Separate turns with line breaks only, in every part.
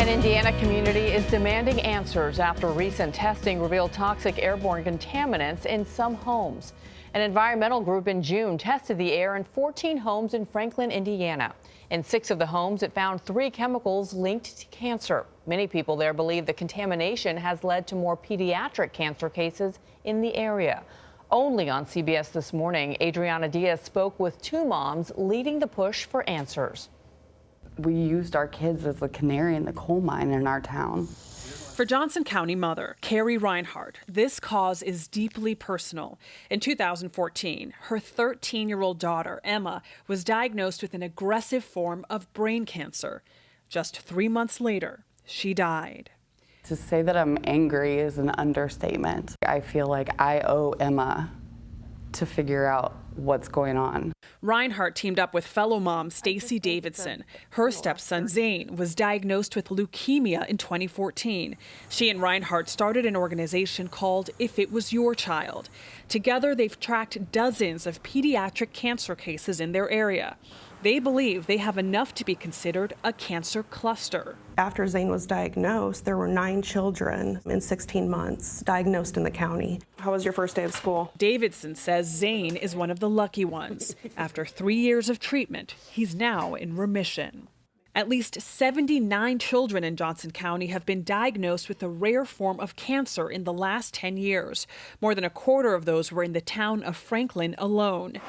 An Indiana community is demanding answers after recent testing revealed toxic airborne contaminants in some homes. An environmental group in June tested the air in 14 homes in Franklin, Indiana. In 6 of the homes, it found 3 chemicals linked to cancer. Many people there believe the contamination has led to more pediatric cancer cases in the area. Only on CBS This Morning, Adriana Diaz spoke with 2 moms leading the push for answers.
We used our kids as the canary in the coal mine in our town.
For Johnson County mother Carrie Reinhardt, this cause is deeply personal. In 2014, her 13-year-old daughter, Emma, was diagnosed with an aggressive form of brain cancer. Just 3 months later, she died.
To say that I'm angry is an understatement. I feel like I owe Emma to figure out what's going on.
Reinhardt teamed up with fellow mom Stacy Davidson. Her stepson Zane was diagnosed with leukemia in 2014. She and Reinhardt started an organization called If It Was Your Child. Together, they've tracked dozens of pediatric cancer cases in their area. They believe they have enough to be considered a cancer cluster.
After Zane was diagnosed, there were 9 children in 16 months diagnosed in the county. How was your first day of school?
Davidson says Zane is one of the lucky ones. After 3 years of treatment, he's now in remission. At least 79 children in Johnson County have been diagnosed with a rare form of cancer in the last 10 years. More than a quarter of those were in the town of Franklin alone.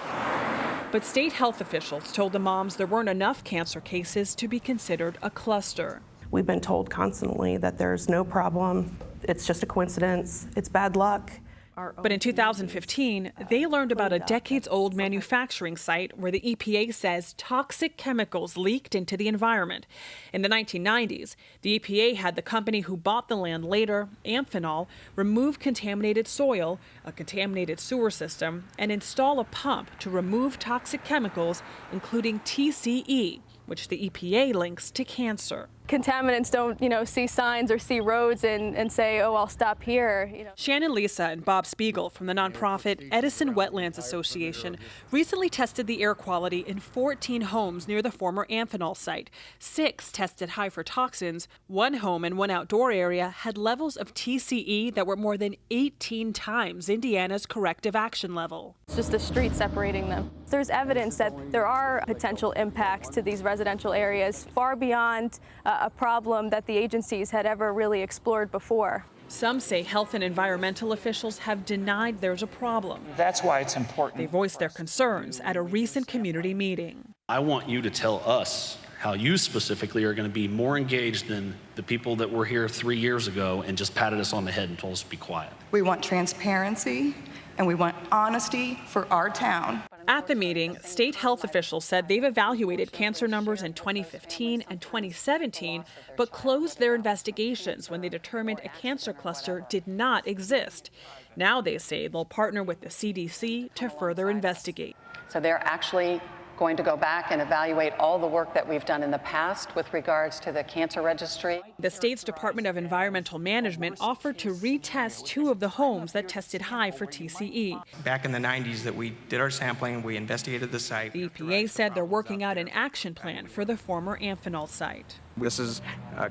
But state health officials told the moms there weren't enough cancer cases to be considered a cluster.
We've been told constantly that there's no problem, it's just a coincidence, it's bad luck.
But in 2015, they learned about a decades-old manufacturing site where the EPA says toxic chemicals leaked into the environment. In the 1990s, the EPA had the company who bought the land later, Amphenol, remove contaminated soil, a contaminated sewer system, and install a pump to remove toxic chemicals, including TCE, which the EPA links to cancer.
Contaminants don't, see signs or see roads and say, oh, I'll stop here.
Shannon Lisa and Bob Spiegel from the nonprofit Edison Wetlands Association recently tested the air quality in 14 homes near the former Amphenol site. 6 tested high for toxins. 1 home and 1 outdoor area had levels of TCE that were more than 18 times Indiana's corrective action level.
It's just a street separating them. There's evidence that there are potential impacts to these residential areas far beyond a problem that the agencies had ever really explored before.
Some say health and environmental officials have denied there's a problem.
That's why it's important.
They voiced their concerns at a recent community meeting.
I want you to tell us how you specifically are going to be more engaged than the people that were here 3 years ago and just patted us on the head and told us to be quiet.
We want transparency and we want honesty for our town.
At the meeting, state health officials said they've evaluated cancer numbers in 2015 and 2017, but closed their investigations when they determined a cancer cluster did not exist. Now they say they'll partner with the CDC to further investigate.
So they're actually going to go back and evaluate all the work that we've done in the past with regards to the cancer registry.
The state's Department of Environmental Management offered to retest 2 of the homes that tested high for TCE.
Back in the 90s that we did our sampling, we investigated the site.
The EPA said they're working out an action plan for the former Amphenol site.
This is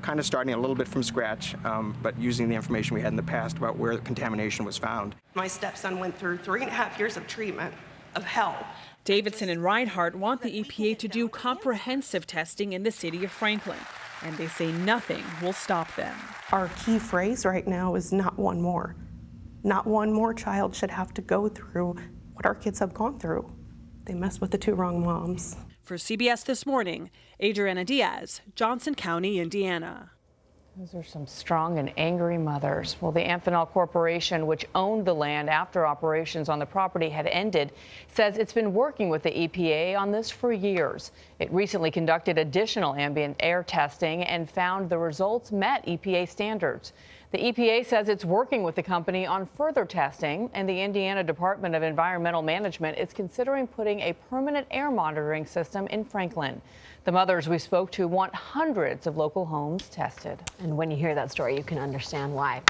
kind of starting a little bit from scratch, but using the information we had in the past about where the contamination was found.
My stepson went through 3.5 years of treatment, of hell.
Davidson and Reinhardt want the EPA to do comprehensive testing in the city of Franklin, and they say nothing will stop them.
Our key phrase right now is not one more. Not one more child should have to go through what our kids have gone through. They messed with the 2 wrong moms.
For CBS This Morning, Adriana Diaz, Johnson County, Indiana.
Those are some strong and angry mothers. Well, the Amphenol Corporation, which owned the land after operations on the property had ended, says it's been working with the EPA on this for years. It recently conducted additional ambient air testing and found the results met EPA standards. The EPA says it's working with the company on further testing, and the Indiana Department of Environmental Management is considering putting a permanent air monitoring system in Franklin. The mothers we spoke to want hundreds of local homes tested.
And when you hear that story, you can understand why.